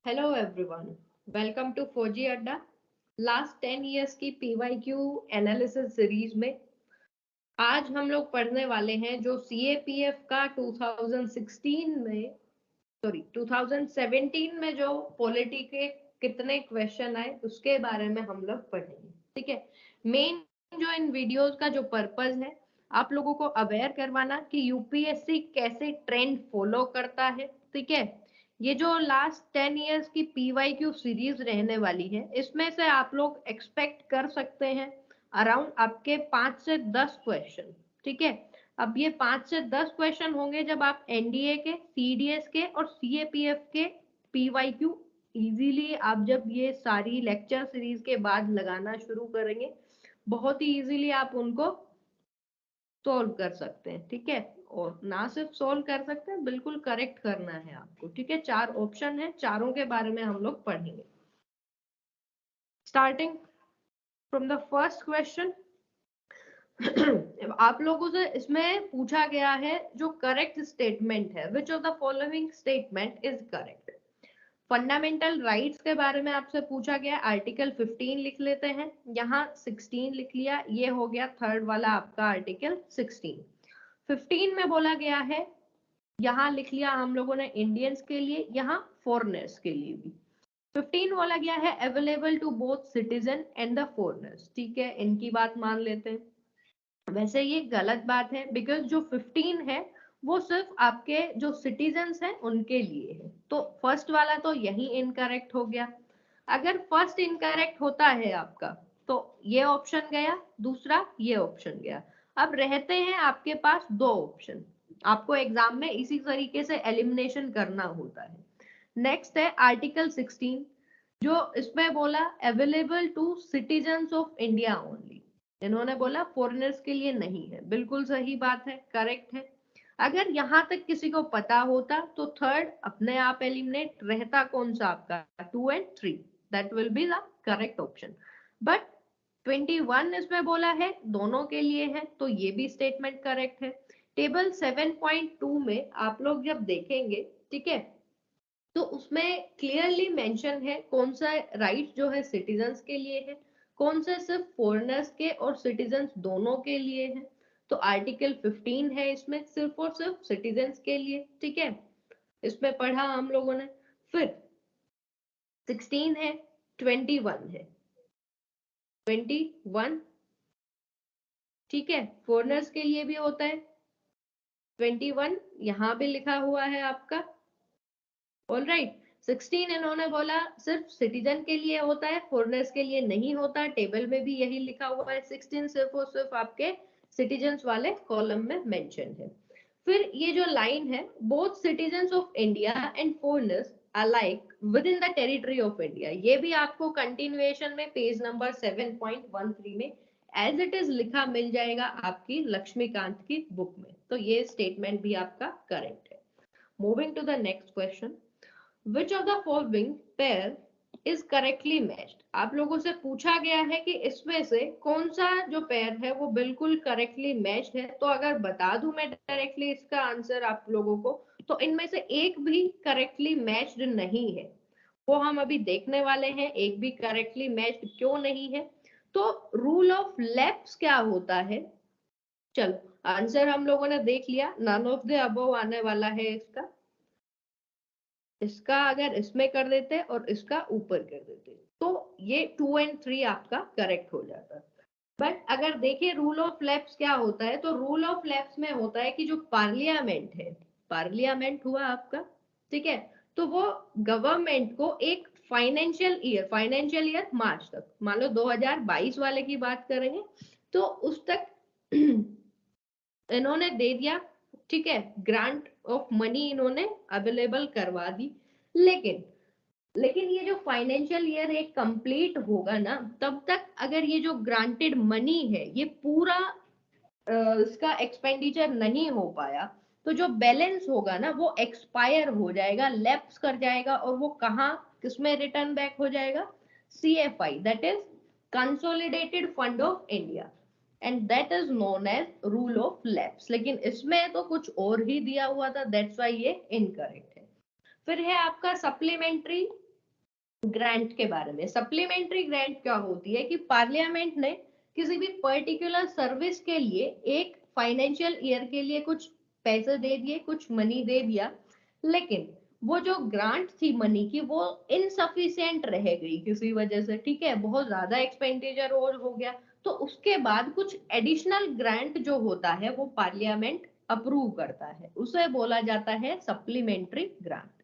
Hello everyone, welcome to फौजी अड्डा। Last 10 years की पीवाईक्यू एनालिसिस सीरीज में आज हम लोग पढ़ने वाले हैं जो सीएपीएफ का 2016 में 2017 में जो पॉलिटी के कितने क्वेश्चन आए उसके बारे में हम लोग पढ़ेंगे। ठीक है। मेन जो इन वीडियोस का जो पर्पस है आप लोगों को अवेयर करवाना कि यूपीएससी कैसे ट्रेंड फॉलो करता है। ठीक है। ये जो लास्ट 10 इयर्स की पीवाईक्यू सीरीज रहने वाली है इसमें से आप लोग एक्सपेक्ट कर सकते हैं अराउंड आपके 5 से 10 क्वेश्चन। ठीक है। अब ये 5 से 10 क्वेश्चन होंगे जब आप एनडीए के, सीडीएस के और सीएपीएफ के पीवाईक्यू इजीली आप जब ये सारी लेक्चर सीरीज के बाद लगाना शुरू करेंगे बहुत ही इजीली आप उनको सोल्व कर सकते हैं। ठीक है। और ना सिर्फ सोल्व कर सकते हैं, बिल्कुल करेक्ट करना है आपको। ठीक है। 4 ऑप्शन है, चारों के बारे में हम लोग पढ़ेंगे। Starting from the first question. आप लोगों से इसमें पूछा गया है जो करेक्ट स्टेटमेंट है, विच of the following statement is correct. Fundamental rights के बारे में आपसे पूछा गया, आर्टिकल 15 लिख लेते हैं, यहाँ 16 लिख लिया, ये हो गया थर्ड वाला आपका आर्टिकल 16। 15 में बोला गया है, यहाँ लिख लिया हम लोगों ने इंडियंस के लिए, यहाँ फॉरेनर्स के लिए भी। 15 बोला गया है available to both citizen and the foreigners. ठीक है, इनकी बात मान लेते हैं। वैसे ये गलत बात है बिकॉज जो 15 है वो सिर्फ आपके जो सिटीजन्स हैं उनके लिए है, तो फर्स्ट वाला तो यही इनकरेक्ट हो गया। अगर फर्स्ट इनकरेक्ट होता है आपका तो ये ऑप्शन गया, दूसरा ये ऑप्शन गया। अब रहते हैं आपके पास 2 ऑप्शन, आपको एग्जाम में इसी तरीके से एलिमिनेशन करना होता है। नेक्स्ट है आर्टिकल 16, जो इसमें बोला available to citizens of India only, इन्होंने बोला फॉरेनर्स के लिए नहीं है। बिल्कुल सही बात है, करेक्ट है। अगर यहां तक किसी को पता होता तो थर्ड अपने आप एलिमिनेट रहता, कौन सा आपका 2 and 3, that will be the correct option. But 21 इसमें बोला है दोनों के लिए है, तो ये भी स्टेटमेंट करेक्ट है। टेबल 7.2 में आप लोग जब देखेंगे, ठीक है, तो उसमें क्लियरली मेंशन है कौन सा राइट जो है सिटीजन्स के लिए है, कौन सा सिर्फ फॉरेनर्स के और सिटीजन्स दोनों के लिए है। तो आर्टिकल 15 है इसमें सिर्फ और सिर्फ सिटीजन्स के लिए। ठीक है, इसमें पढ़ा हम लोगों ने। फिर 16 है, 21 है, 21 ठीक है फॉरेनर्स के लिए भी होता है। 21 यहाँ भी लिखा हुआ है आपका। All right. 16 इन्होंने बोला सिर्फ सिटीजन के लिए होता है, फॉरेनर्स के लिए नहीं होता, टेबल में भी यही लिखा हुआ है। 16 सिर्फ और सिर्फ आपके सिटीजन्स वाले कॉलम में मेंशन है। फिर ये जो लाइन है, both citizens of India and foreigners alike with in the territory of India, ये भी आपको कंटिन्यूएशन में पेज नंबर 7.13 में एज इट इज लिखा मिल जाएगा आपकी लक्ष्मीकांत की बुक में, तो ये स्टेटमेंट भी आपका करेक्ट है। Moving to the next question, which of the following pair is correctly matched. आप लोगों से पूछा गया है कि इसमें से कौन सा जो पेयर है वो बिल्कुल करेक्टली मैच्ड है। तो अगर बता दूं मैं डायरेक्टली इसका आंसर आप लोगों को, तो इनमें से एक भी करेक्टली मैच्ड नहीं है, वो हम अभी देखने वाले हैं एक भी करेक्टली मैच्ड क्यों नहीं है। तो रूल ऑफ लेफ्ट क्या होता है, चलो आंसर हम लोगों ने देख लिया, नन ऑफ द अबव आने वाला है इसका। इसका अगर इसमें कर देते और इसका ऊपर कर देते तो ये 2 एंड 3 आपका करेक्ट हो जाता। बट अगर देखिए रूल ऑफ लेफ्ट क्या होता है, तो रूल ऑफ लेफ्ट में होता है कि जो पार्लियामेंट है, पार्लियामेंट हुआ आपका, ठीक है, तो वो गवर्नमेंट को एक फाइनेंशियल ईयर मार्च तक, मान लो 2022 वाले की बात करेंगे तो उस तक इन्होंने दे दिया। ठीक है, ग्रांट ऑफ मनी इन्होंने अवेलेबल करवा दी। लेकिन लेकिन ये जो फाइनेंशियल ईयर एक कंप्लीट होगा ना, तब तक अगर ये जो ग्रांटेड मनी है ये पूरा इसका एक्सपेंडिचर नहीं हो पाया, तो जो बैलेंस होगा ना वो एक्सपायर हो जाएगा, लैप्स कर जाएगा, और वो कहाँ किसमें रिटर्न बैक हो जाएगा, CFI, that is consolidated fund of India, and that is known as rule of lapse. लेकिन इसमें तो कुछ और ही दिया हुआ था, दैट्स वाई ये इनकरेक्ट है। फिर है आपका सप्लीमेंट्री ग्रांट के बारे में। सप्लीमेंट्री ग्रांट क्या होती है कि पार्लियामेंट ने किसी भी पर्टिकुलर सर्विस के लिए एक फाइनेंशियल ईयर के लिए कुछ पैसे दे दिए, कुछ मनी दे दिया, लेकिन वो जो ग्रांट थी मनी की वो इनसफिशियंट रह गई किसी वजह से, ठीक है, बहुत ज्यादा एक्सपेंडिचर और हो गया, तो उसके बाद कुछ एडिशनल ग्रांट जो होता है वो पार्लियामेंट अप्रूव करता है, उसे बोला जाता है सप्लीमेंट्री ग्रांट।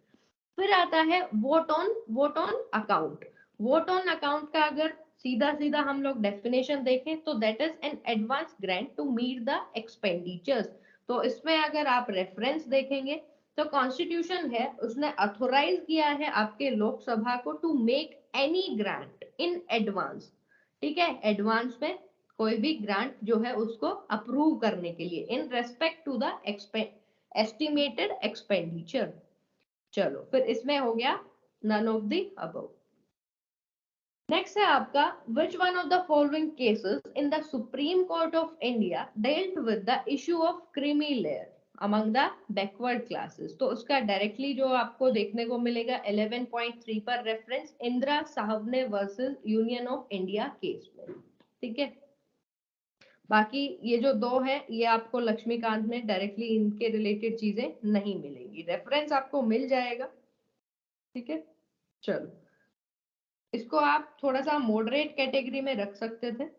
फिर आता है vote on account. Vote on account का अगर सीधा सीधा हम लोग डेफिनेशन देखें तो that is an advance grant to meet the expenditures. तो इसमें अगर आप रेफरेंस देखेंगे तो कॉन्स्टिट्यूशन है उसने अथोराइज किया है आपके लोकसभा को to make any grant in advance, ठीक है, एडवांस में कोई भी ग्रांट जो है उसको अप्रूव करने के लिए in respect to the estimated expenditure. चलो फिर इसमें हो गया none of the above. Next है आपका which one of the following cases in the supreme court of India dealt with the issue of creamy layer among the backward classes. तो उसका directly जो आपको देखने को मिलेगा 11.3 पर रेफरेंस इंदिरा साहबने versus union of India case में, ठीक है। बाकी ये जो दो है ये आपको लक्ष्मीकांत में डायरेक्टली इनके रिलेटेड चीजें नहीं मिलेंगी, रेफरेंस आपको मिल जाएगा, ठीक है। चलो इसको आप थोड़ा सा मॉडरेट कैटेगरी में रख सकते थे।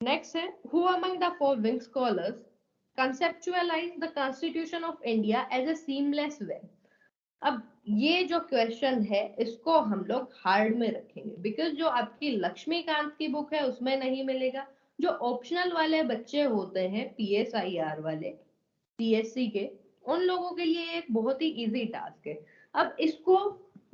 नेक्स्ट है who among the following scholars conceptualize the constitution of India as a seamless web। अब ये जो क्वेश्चन है इसको हम लोग हार्ड में रखेंगे बिकॉज जो आपकी लक्ष्मीकांत की बुक है उसमें नहीं मिलेगा। जो ऑप्शनल वाले बच्चे होते हैं PSIR वाले PSC के, उन लोगों के लिए एक बहुत ही इजी टास्क है। अब इसको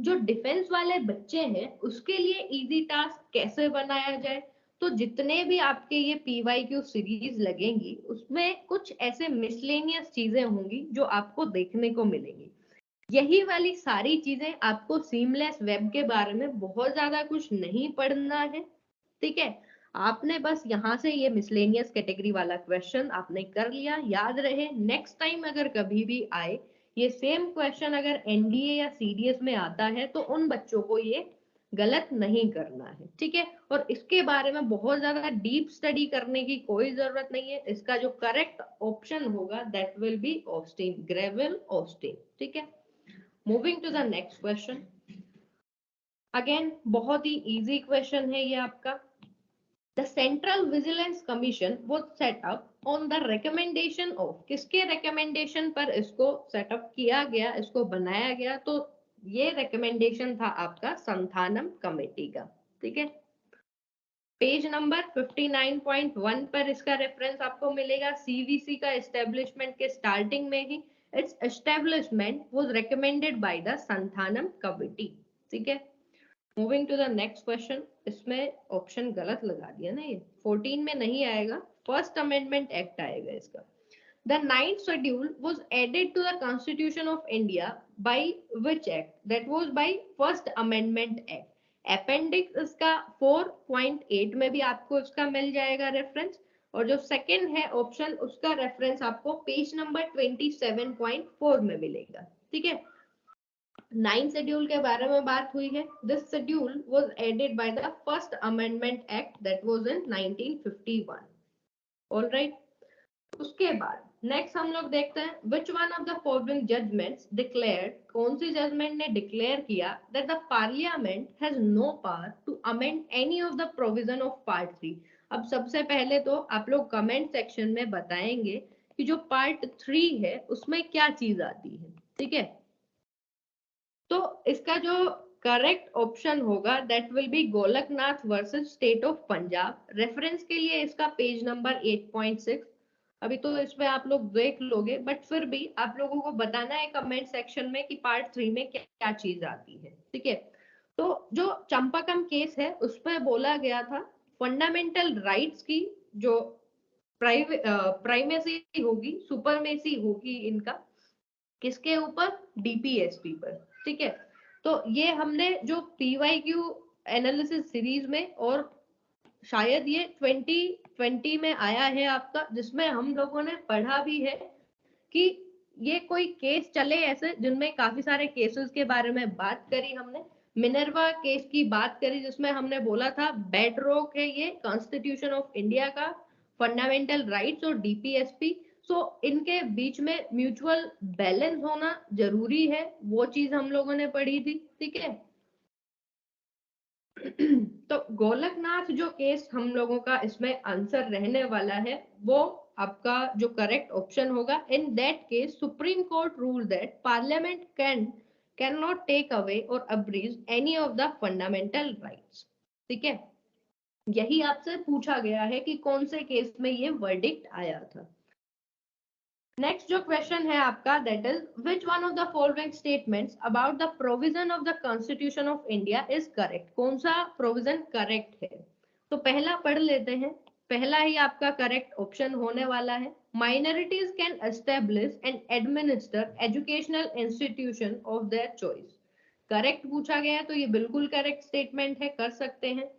जो डिफेंस वाले बच्चे हैं उसके लिए इजी टास्क कैसे बनाया जाए, तो जितने भी आपके ये PYQ सीरीज लगेंगी उसमें कुछ ऐसे मिसलेनियस चीजें होंगी जो आपको देखने को मिलेंगी। यही वाली सारी चीजें आपको सीमलेस वेब के बारे में बहुत ज्यादा कुछ नहीं पढ़ना है, ठीक है। आपने बस यहाँ से ये मिसलेनियस कैटेगरी वाला क्वेश्चन आपने कर लिया, याद रहे नेक्स्ट टाइम अगर कभी भी आए ये सेम क्वेश्चन अगर NDA या CDS में आता है तो उन बच्चों को ये गलत नहीं करना है, ठीक है। और इसके बारे में बहुत ज्यादा डीप स्टडी करने की कोई जरूरत नहीं है, इसका जो करेक्ट ऑप्शन होगा that will be Austin, Granville Austin, ठीक है। Moving to the next question, again बहुत ही इजी क्वेश्चन है ये आपका। The Central Vigilance Commission was set up on the recommendation of, किसके recommendation पर इसको सेटअप किया गया, इसको बनाया गया, तो ये recommendation था आपका संथानम कमेटी का, ठीक है। पेज नंबर 59.1 पर इसका रेफरेंस आपको मिलेगा। CVC का एस्टेब्लिशमेंट के स्टार्टिंग में ही it's establishment was recommended by the Santhanam committee, ठीक है। Moving to the next question, इसमें ऑप्शन गलत लगा दिया ना, ये 14 में नहीं आएगा, फर्स्ट अमेंडमेंट एक्ट आएगा इसका। The ninth schedule was added to the Constitution of India by which act? That was by First Amendment Act. Appendix इसका 4.8 में भी आपको इसका मिल जाएगा रेफरेंस, और जो सेकंड है ऑप्शन उसका रेफरेंस आपको पेज नंबर 27.4 में मिलेगा, ठीक है। 9 शेड्यूल के बारे में बात हुई है। This schedule was added by the first amendment act that was in 1951। Alright, उसके बाद नेक्स्ट हम लोग देखते हैं which one of the following judgements declared, कौन सी जजमेंट ने डिक्लेयर किया that the parliament has no power to amend any of the provision of part 3। अब सबसे पहले तो आप लोग कमेंट सेक्शन में बताएंगे कि जो पार्ट 3 है उसमें क्या चीज आती है, ठीक है। तो इसका जो करेक्ट ऑप्शन होगा that will B Golaknath versus state of Punjab. Reference के लिए इसका पेज नंबर 8.6, अभी तो इसमें आप लोग देख लोगे बट फिर भी आप लोगों को बताना है कमेंट सेक्शन में कि पार्ट 3 में क्या क्या चीज आती है, ठीक है। तो जो चंपाकम केस है उसमें बोला गया था फंडामेंटल राइट्स की जो प्राइमेसी होगी, सुपरमेसी होगी इनका, किसके ऊपर? DPSP पर, ठीक है। तो ये हमने जो PYQ एनालिसिस सीरीज में, और शायद ये 2020 में आया है आपका, जिसमें हम लोगों ने पढ़ा भी है कि ये कोई केस चले ऐसे जिनमें काफी सारे केसेस के बारे में बात करी हमने। मिनर्वा केस की बात करी जिसमें हमने बोला था बेड रॉक है ये कॉन्स्टिट्यूशन ऑफ इंडिया का, फंडामेंटल राइट्स और डीपीएसपी। सो इनके बीच में म्यूचुअल बैलेंस होना जरूरी है, वो चीज हम लोगों ने पढ़ी थी। ठीक है। तो गोलकनाथ जो केस हम लोगों का इसमें आंसर रहने वाला है, वो आपका जो करेक्ट ऑप्शन होगा। In that case supreme court rule that parliament can not take away और abridge any of the fundamental rights. ठीक है, यही आपसे पूछा गया है कि कौन से केस में ये वर्डिक्ट आया था। नेक्स्ट जो क्वेश्चन है आपका, that is which one of the following statements about the provision of the constitution of India is correct. कौन सा प्रोविजन करेक्ट है? तो पहला पढ़ लेते हैं। पहला ही आपका करेक्ट ऑप्शन होने वाला है, minorities can establish and administer educational institution of their choice. Correct पूछा गया है तो ये बिल्कुल करेक्ट स्टेटमेंट है, कर सकते हैं।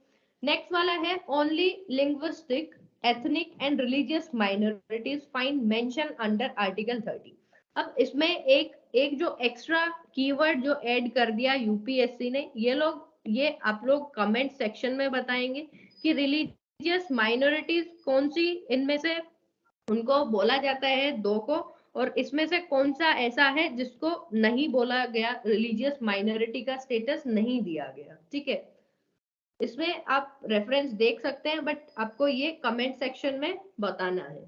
नेक्स्ट वाला है only linguistic ethnic and religious minorities find mention under article 30। अब इसमें एक जो एक्स्ट्रा कीवर्ड जो ऐड कर दिया यूपीएससी ने, ये आप लोग कमेंट सेक्शन में बताएंगे कि रिलीजियस माइनॉरिटीज कौन सी इनमें से उनको बोला जाता है दो को, और इसमें से कौन सा ऐसा है जिसको नहीं बोला गया, रिलीजियस माइनॉरिटी का स्टेटस नहीं दिया गया। ठीक है, इसमें आप रेफरेंस देख सकते हैं, बट आपको ये कमेंट सेक्शन में बताना है।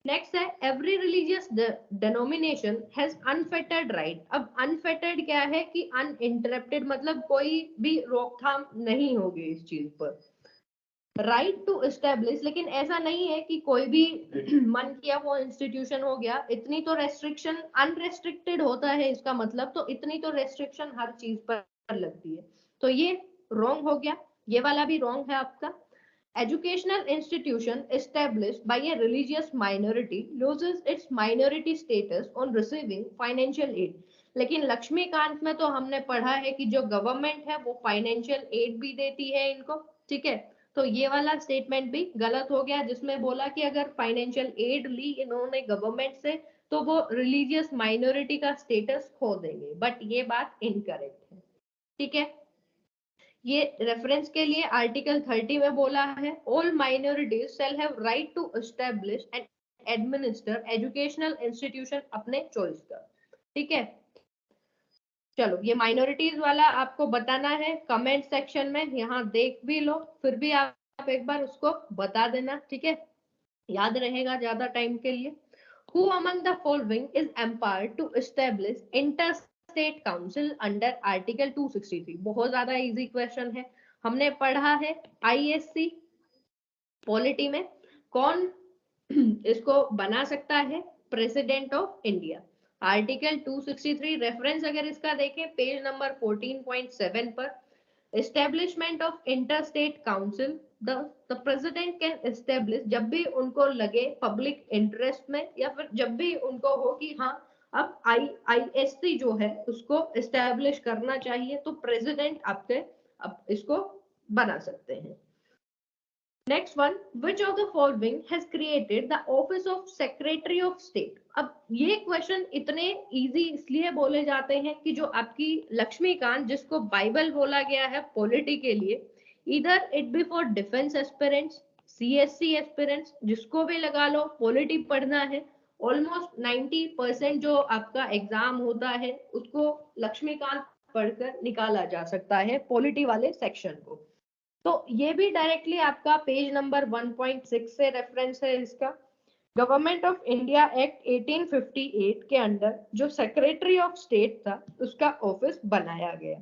नेक्स्ट है every religious denomination has unfettered right. अब अनफेटर्ड क्या है कि अनइंटरप्टेड, मतलब कोई भी रोकथाम नहीं होगी इस चीज पर। राइट टू एस्टेब्लिश, लेकिन ऐसा नहीं है कि कोई भी मन किया वो इंस्टीट्यूशन हो गया। इतनी तो रेस्ट्रिक्शन, अनरेस्ट्रिक्टेड होता है इसका मतलब, तो इतनी तो रेस्ट्रिक्शन हर चीज पर लगती है। तो ये रॉन्ग हो गया, ये वाला भी रॉन्ग है आपका। educational institution established by a religious minority loses its minority status on receiving financial aid। लेकिन लक्ष्मीकांत में तो हमने पढ़ा है कि जो गवर्नमेंट है वो फाइनेंशियल एड भी देती है इनको। ठीक है, तो ये वाला स्टेटमेंट भी गलत हो गया जिसमें बोला कि अगर फाइनेंशियल एड ली इन्होंने गवर्नमेंट से तो वो रिलीजियस माइनॉरिटी का स्टेटस खो देंगे, बट ये बात इनकरेक्ट है। ठीक है, ये रेफरेंस के लिए आर्टिकल 30 में बोला है all minorities shall have right to establish and administer educational institution अपने चॉइस का। ठीक है, चलो ये माइनॉरिटीज वाला आपको बताना है कमेंट सेक्शन में, यहाँ देख भी लो, फिर भी आप एक बार उसको बता देना। ठीक है, याद रहेगा ज्यादा टाइम के लिए। Who among the following is empowered to establish interstate council under article 263? बहुत ज्यादा इजी क्वेश्चन है, हमने पढ़ा है आईएससी पॉलिटी में। कौन इसको बना सकता है? President of India. Article 263 reference अगर इसका देखें पेज नंबर 14.7 पर, establishment of interstate council the president can establish, जब भी उनको लगे पब्लिक इंटरेस्ट में या फिर जब भी उनको हो कि हाँ अब आईएससी जो है उसको एस्टेब्लिश करना चाहिए, तो प्रेसिडेंट आपके अब इसको बना सकते हैं। Next one, which of the following has created the office of secretary of state. अब ये क्वेश्चन इतने इजी इसलिए बोले जाते हैं कि जो आपकी लक्ष्मीकांत जिसको बाइबल बोला गया है पॉलिटी के लिए, इधर it be for defence aspirants, CSC aspirants, जिसको भी लगा लो पॉलिटी पढ़ना है। ऑलमोस्ट 90% जो आपका एग्जाम होता है उसको लक्ष्मीकांत पढ़कर निकाला जा सकता है पॉलिटी वाले सेक्शन को। तो ये भी डायरेक्टली आपका पेज नंबर 1.6 से रेफरेंस है इसका। गवर्नमेंट ऑफ इंडिया एक्ट 1858 के अंडर जो सेक्रेटरी ऑफ स्टेट था उसका ऑफिस बनाया गया।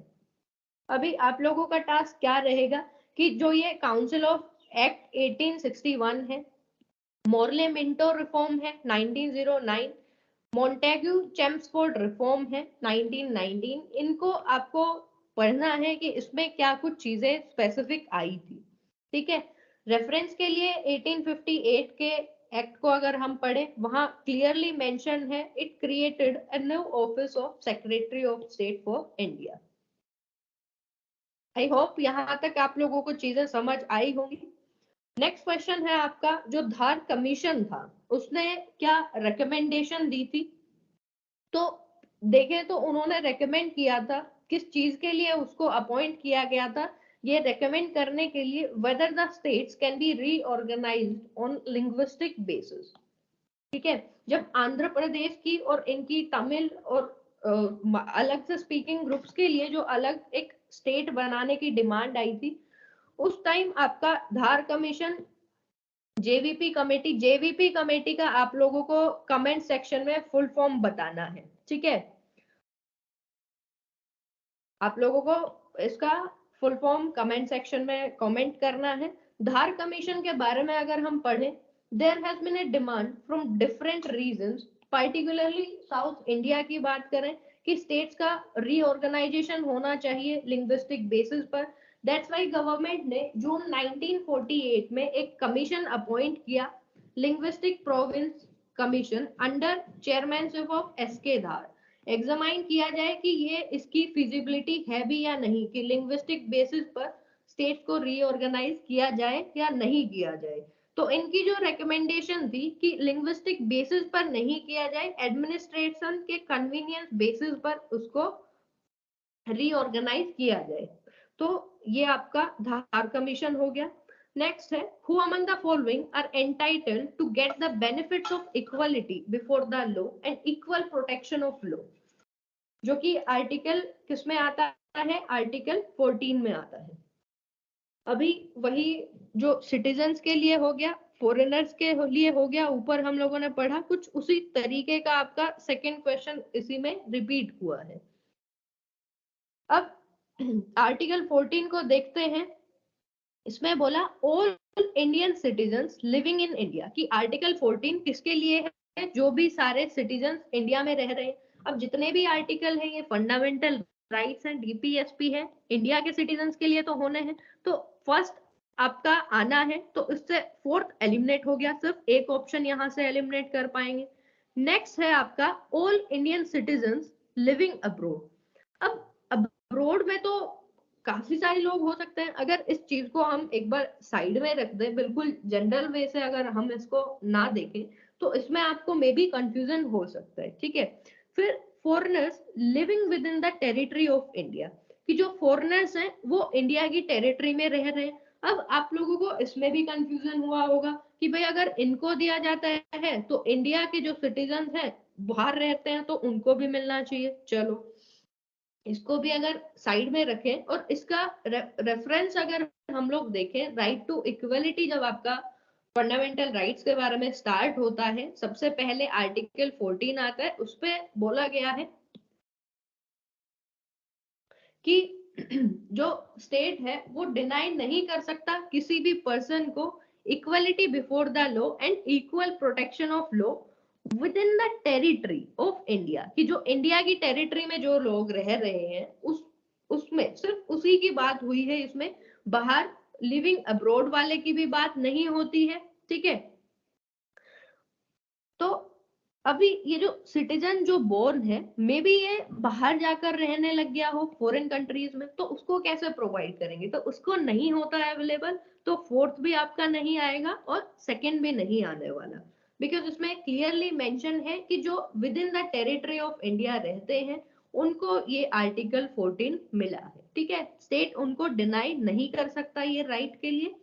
अभी आप लोगों का टास्क क्या रहेगा कि जो ये काउंसिल ऑफ एक्ट 1861 है, मोरले मिंटो रिफॉर्म है 1909, मोन्टेग्यू चेम्सफोर्ड रिफॉर्म है 1919, इनको आपको पढ़ना है कि इसमें क्या कुछ चीजें स्पेसिफिक आई थी। ठीक है, रेफरेंस के लिए 1858 के एक्ट को अगर हम पढ़े, वहां क्लियरली मेंशन है it created a new office of secretary of state for India. I hope यहाँ तक आप लोगों को चीजें समझ आई होंगी। नेक्स्ट क्वेश्चन है आपका, जो धार कमीशन था उसने क्या रिकमेंडेशन दी थी? तो देखें तो उन्होंने रेकमेंड किया था, किस चीज के लिए उसको अपॉइंट किया गया था, ये रेकमेंड करने के लिए whether the states can be reorganised on linguistic basis. ठीक है, जब आंध्र प्रदेश की और इनकी तमिल और अलग से स्पीकिंग ग्रुप्स के लिए जो अलग एक स्टेट बनाने की डिमांड आई थी, उस टाइम आपका धार कमीशन, जेवीपी कमेटी का आप लोगों को कमेंट सेक्शन में फुल फॉर्म बताना है। ठीक है, आप लोगों को इसका फुल फॉर्म कमेंट सेक्शन में कमेंट करना है। धार कमीशन के बारे में अगर हम पढ़ें, there has been a demand from different regions, particularly south India की बात करें कि स्टेट्स का रीऑर्गेनाइजेशन होना चाहिए लिंग्विस्टिक बेसिस पर। दैट्स व्हाई गवर्नमेंट ने जून 1948 में एक कमीशन अपॉइंट किया, linguistic province commission, under chairmanship of S K Dhar. Examine किया जाए कि ये इसकी फिजिबिलिटी है भी या नहीं, कि लिंग्विस्टिक बेसिस पर स्टेट्स को रीऑर्गेनाइज किया जाए या नहीं किया जाए। तो इनकी जो रिकमेंडेशन थी कि लिंग्विस्टिक बेसिस पर नहीं किया जाए, एडमिनिस्ट्रेशन के कन्वीनियंस बेसिस पर उसको रीऑर्गेनाइज किया जाए। तो ये आपका धार कमीशन हो गया। नेक्स्ट है, who among the following are entitled to get the benefits of equality before the law and equal protection of law, जो कि आर्टिकल किस में आता है, आर्टिकल 14 में आता है। अभी वही जो सिटीजन्स के लिए हो गया, फॉरेनर्स के लिए हो गया, ऊपर हम लोगों ने पढ़ा, कुछ उसी तरीके का आपका सेकंड क्वेश्चन इसी में रिपीट हुआ है। अब आर्टिकल 14 को देखते हैं। इसमें बोला all Indian citizens living in India, कि आर्टिकल 14 किसके लिए है, जो भी सारे सिटीजन्स इंडिया में रह रहे हैं। अब जितने भी आर्टिकल हैं ये फंडामेंटल राइट्स एंड डीपीएसपी है, इंडिया के सिटीजन्स के लिए तो होने हैं। तो फर्स्ट आपका आना है, तो इससे फोर्थ एलिमिनेट हो गया, सिर्फ एक ऑप्शन यहां से एलिमिनेट कर पाएंगे। नेक्स्ट है आपका all Indian citizens living abroad. अब अब्रोड में तो काफी सारे लोग हो सकते हैं। अगर इस चीज को हम एक बार साइड में रख दें, बिल्कुल जनरल वे से अगर हम इसको ना देखें, तो इसमें आपको मे बी कंफ्यूजन हो सकता है। ठीक है, फिर foreigners living with in the territory of India, कि जो फॉरेनर्स हैं वो इंडिया की टेरिटरी में रह रहे हैं। अब आप लोगों को इसमें भी कंफ्यूजन हुआ होगा कि भाई अगर इनको दिया जाता है तो इंडिया के जो सिटीजन हैं बाहर रहते हैं तो उनको भी मिलना चाहिए। चलो इसको भी अगर साइड में रखें, और इसका रेफरेंस अगर हम लोग देखें, राइट टू इक्वलिटी जब आपका फंडामेंटल राइट्स के बारे में स्टार्ट होता है, सबसे पहले आर्टिकल 14 आता है, उस पे बोला गया है कि जो स्टेट है वो डिनाई नहीं कर सकता किसी भी पर्सन को equality before the law and equal protection of law with in the territory of India, कि जो इंडिया की टेरिटरी में जो लोग रह रहे हैं उसमें सिर्फ उसी की बात हुई है, इसमें बाहर लिविंग अब्रोड वाले की भी बात नहीं होती है। ठीक है, तो अभी ये जो सिटीजन जो बोर्न है, मे बी ये बाहर जाकर रहने लग गया हो फॉरेन कंट्रीज में, तो उसको कैसे प्रोवाइड करेंगे, तो उसको नहीं होता है अवेलेबल, तो फोर्थ भी आपका नहीं आएगा और सेकंड भी नहीं आने वाला, बिकॉज इसमें क्लियरली मेंशन है कि जो with in the territory of India रहते हैं उनको ये आर्टिकल 14 मिला है। ठीक है, स्टेट उनको डिनाई नहीं कर सकता ये राइट के लिए।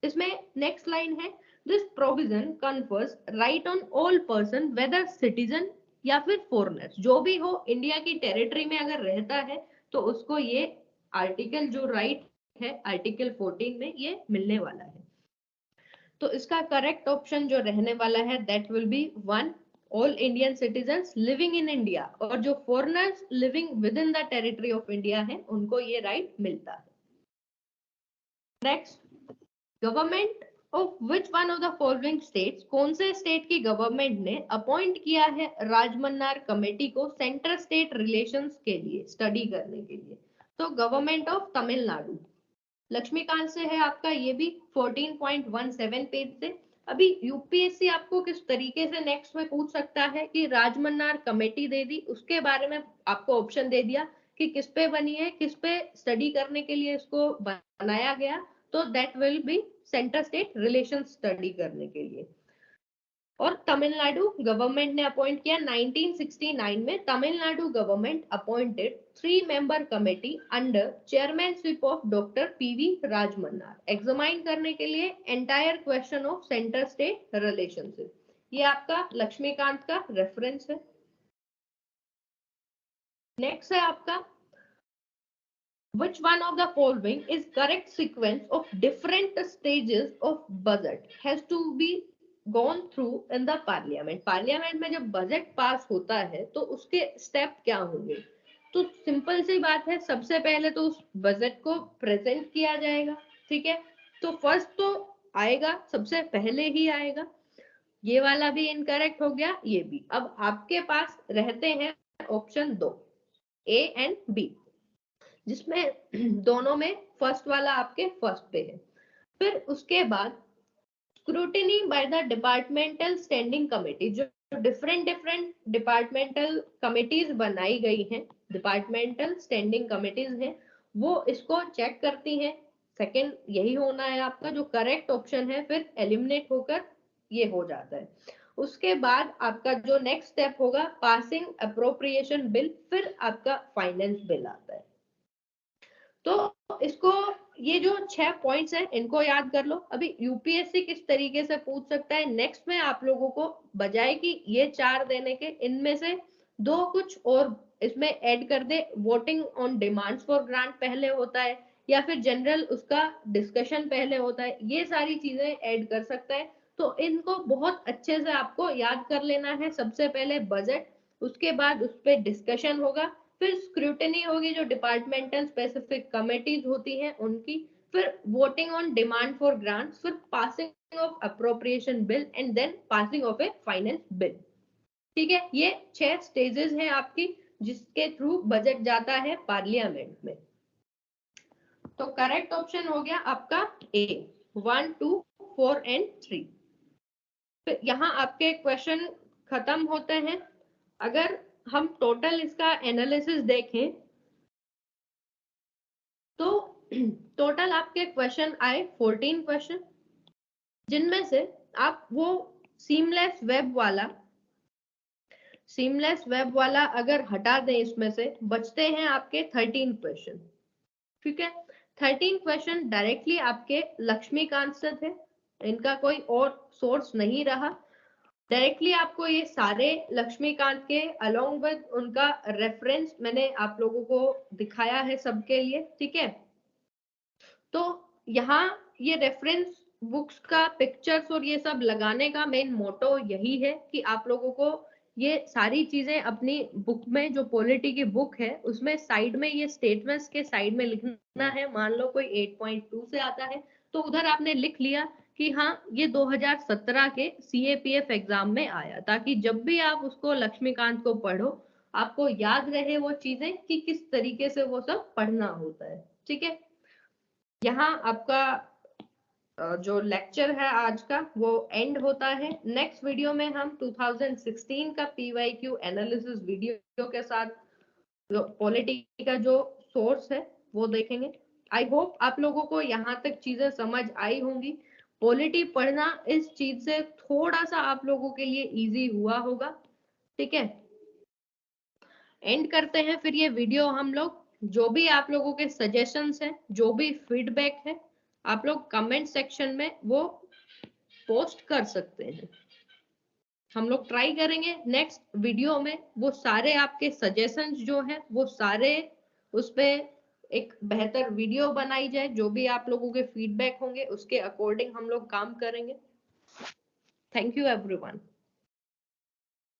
इसमें नेक्स्ट लाइन है, this provision confers right on all person whether citizen या फिर फॉरेनर, जो भी हो इंडिया की टेरिटरी में अगर रहता है तो उसको ये आर्टिकल जो राइट है आर्टिकल 14 में ये मिलने वाला है। तो इसका करेक्ट ऑप्शन जो रहने वाला है that will B 1, all Indian citizens living in India, और जो foreigners living with in the territory of India है उनको ये राइट मिलता है। Next, government of which one of the following states, कौन से स्टेट की गवर्नमेंट ने अपॉइंट किया है राजमन्नार कमेटी को सेंटर स्टेट रिलेशंस के लिए स्टडी करने के लिए, तो गवर्नमेंट ऑफ तमिलनाडु। लक्ष्मीकांत से है आपका ये भी 14.17 पेज से। अभी यूपीएससी आपको किस तरीके से नेक्स्ट में पूछ सकता है कि राजमन्नार कमेटी दे दी, उसके बारे में आपको ऑप्शन दे दिया कि किस पे बनी है, किस पे स्टडी करने के लिए इसको बनाया गया, तो that will B centre state relation study करने के लिए। और तमिलनाडु गवर्नमेंट ने अपॉइंट किया 1969 में। Tamil Nadu government appointed 3-member committee under chairmanship of doctor PV Rajamannar examine करने के लिए entire question of centre state relationship. ये आपका लक्ष्मीकांत का रेफरेंस है। नेक्स्ट है आपका which one of the following is correct sequence of different stages of budget has to be gone through in the parliament। Parliament में जब बजट पास होता है तो उसके स्टेप क्या होंगे? तो सिंपल सी बात है, सबसे पहले तो उस बजट को प्रेजेंट किया जाएगा, ठीक है। तो फर्स्ट तो आएगा, सबसे पहले ही आएगा। ये वाला भी इनकरेक्ट हो गया, ये भी। अब आपके पास रहते हैं ऑप्शन 2 ए एंड बी, जिसमें दोनों में फर्स्ट वाला आपके फर्स्ट पे है। फिर उसके बाद scrutiny by the departmental standing committee, जो डिफरेंट डिपार्टमेंटल कमिटीज बनाई गई हैं, डिपार्टमेंटल स्टैंडिंग कमिटीज हैं, वो इसको चेक करती हैं। सेकंड यही होना है आपका, जो करेक्ट ऑप्शन है फिर एलिमिनेट होकर ये हो जाता है। उसके बाद आपका जो नेक्स्ट स्टेप होगा पासिंग अप्रोप्रिएशन बिल, फिर आपका फाइनेंस बिल आता है। तो इसको, ये जो 6 पॉइंट्स हैं इनको याद कर लो। अभी यूपीएससी किस तरीके से पूछ सकता है, नेक्स्ट में आप लोगों को बजाय कि ये 4 देने के, इनमें से 2 कुछ और इसमें ऐड कर दे। Voting on demands for grant पहले होता है, या फिर जनरल उसका डिस्कशन पहले होता है, ये सारी चीजें ऐड कर सकता है। तो इनको बहुत अच्छे से आपको याद कर लेना है। सबसे पहले बजट, उसके बाद उस पर डिस्कशन होगा, फिर स्क्रूटनी होगी जो डिपार्टमेंटल स्पेसिफिक कमिटीज होती हैं उनकी, फिर voting on demand for grants, फिर passing of appropriation bill and then passing of a finance bill. ठीक है, ये 6 स्टेजेस हैं आपकी जिसके थ्रू बजट जाता है पार्लियामेंट में। तो करेक्ट ऑप्शन हो गया आपका ए, 1, 2, 4 एंड 3। फिर यहाँ आपके क्वेश्चन खत्म होते हैं। अगर हम टोटल इसका एनालिसिस देखें तो टोटल आपके क्वेश्चन आए 14 क्वेश्चन, जिनमें से आप वो सीमलेस वेब वाला अगर हटा दें, इसमें से बचते हैं आपके 13 क्वेश्चन। ठीक है, 13 क्वेश्चन डायरेक्टली आपके लक्ष्मीकांत से थे, इनका कोई और सोर्स नहीं रहा। डायरेक्टली आपको ये सारे लक्ष्मीकांत के अलोंग विद उनका रेफरेंस मैंने आप लोगों को दिखाया है सबके लिए। ठीक है, तो यहाँ ये रेफरेंस बुक्स का पिक्चर्स और ये सब लगाने का मेन मोटो यही है कि आप लोगों को ये सारी चीजें अपनी बुक में, जो पॉलिटी की बुक है उसमें साइड में ये स्टेटमेंट्स के साइड में लिखना है। मान लो कोई 8.2 से आता है तो उधर आपने लिख लिया कि हाँ ये 2017 के CAPF एग्जाम में आया, ताकि जब भी आप उसको लक्ष्मीकांत को पढ़ो आपको याद रहे वो चीजें कि किस तरीके से वो सब पढ़ना होता है। ठीक है, यहाँ आपका जो लेक्चर है आज का वो एंड होता है। नेक्स्ट वीडियो में हम 2016 का PYQ एनालिसिस वीडियो के साथ पॉलिटी का जो सोर्स है वो देखेंगे। आई होप आप लोगों को यहाँ तक चीजें समझ आई होंगी। पॉलिटी पढ़ना इस चीज से थोड़ा सा आप लोगों के लिए इजी हुआ होगा। ठीक है, एंड करते हैं फिर ये वीडियो हम लोग। जो भी आप लोगों के सजेशंस हैं, जो भी फीडबैक है, आप लोग कमेंट सेक्शन में वो पोस्ट कर सकते हैं। हम लोग ट्राई करेंगे नेक्स्ट वीडियो में वो सारे आपके सजेशंस जो हैं वो सारे उस पे एक बेहतर वीडियो बनाई जाए। जो भी आप लोगों के फीडबैक होंगे उसके अकॉर्डिंग हम लोग काम करेंगे। Thank you everyone.